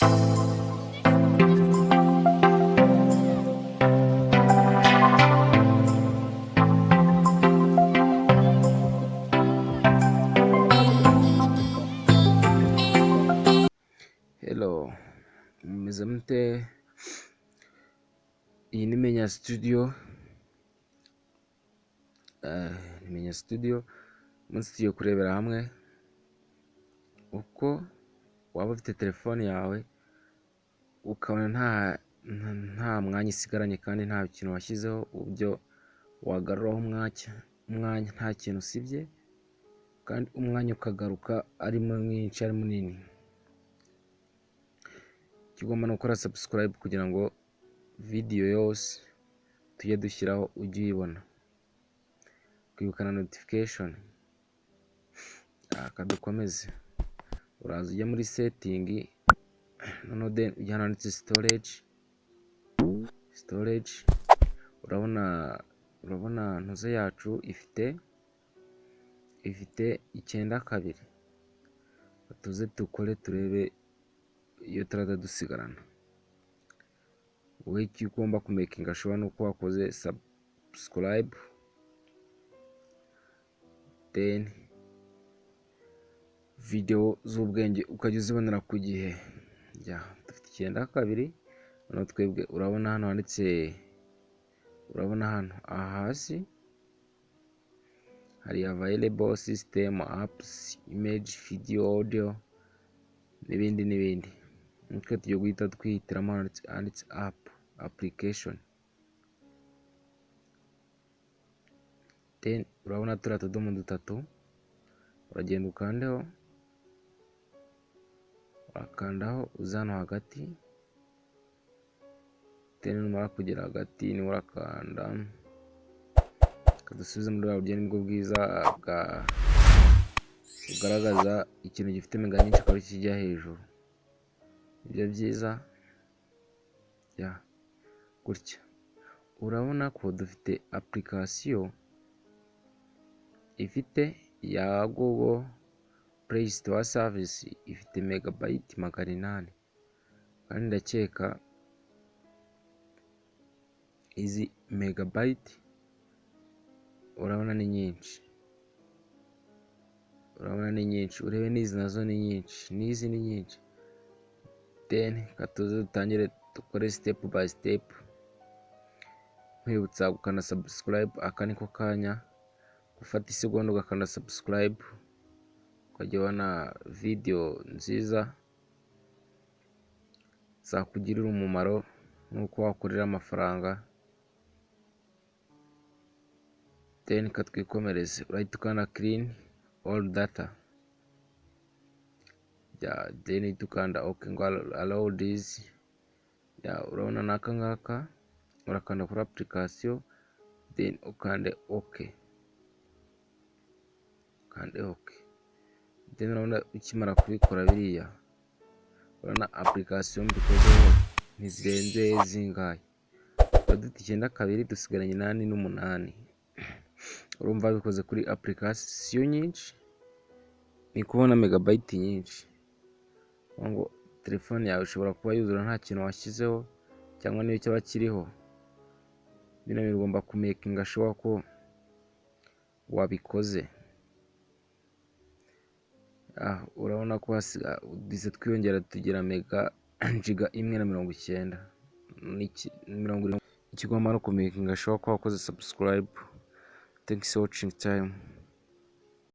Hello, mumeze mute? Iyi ni Menya Studio. Ni Menya Studio. Umunsi tugiye kurebera hamwe uko waba ufite telefone yawe ukabona nta mwanya isigaranye kandi nta kintu washyizeho, uburyo wagaruraho umwanya nta kintu usibye kandi umwanya ukagaruka ari mwinshi ari munini. Kigomba no gukora subscribe kugira ngo video yose tujye dushyiraho ujye uyibona, kwibukana notification. Kadukomeze, uraza ujya muri setting, noneho then ujya hano handitse storage. urabona ntuze yacu ifite 9 tuze tukore turebe iyo turaza dusigarana. Wowe icyo ugomba kumakinga sure nuko wakoze subscribe, then video z'ubwenge ukajya uzibonera ku gihe. Dufite 9. Noneho twebwe urabona hano handitse, urabona hano hasi hari available system, apps, image, video, audio n'ibindi. Nitwe tugiye guhita twihitiramo handitse application. Then urabona turiya tudomo 3 uragenda ukandaho uza hano hagati, then numara kugera hagati ni urakanda kadusubize muri bwa buryo nibwo bwiza bugaragaza ikintu gifite mega nyinshi akaba kijya hejuru. Ibyo byiza gutya. Urabona ko dufite application ifite ya Google Play Store service, ifite megabyte 800 kandi ndakeka izi megabyte urabona ni nyinshi. Urebe n'izi nazo ni nyinshi. Then katuze dutangire dukore step by step, nkwibutsa gukanda subscribe. Aka niko kanya gufata isegonda ugakanda subscribe, ukajya ubona video nziza zakugirira umumaro nuko wakorera amafaranga. Then katwikomereze, urahita ukanda clean all data. Then tukanda okay ngo allow this. Urabona naka ngaka urakanda kuri application, then ukande okay. Then urabona ukimara kubikora biriya, urabona application bikozeho ntizirenze zingahe. Dufite 9 dusigaranye 8. Urumva bikoze kuri application nyinshi, ni kubona megabyte nyinshi. Ngo telefone yawe ushobora kuba yuzura nta kintu washyizeho, cyangwa niyo cyaba kiriho. Bino bigomba kumakinga sure ko wabikoze. Urabona ko dize twiyongera tugira giga 190. Ikigomba no kumakinga sure ko wakoze subscribe. Thanks for watching time.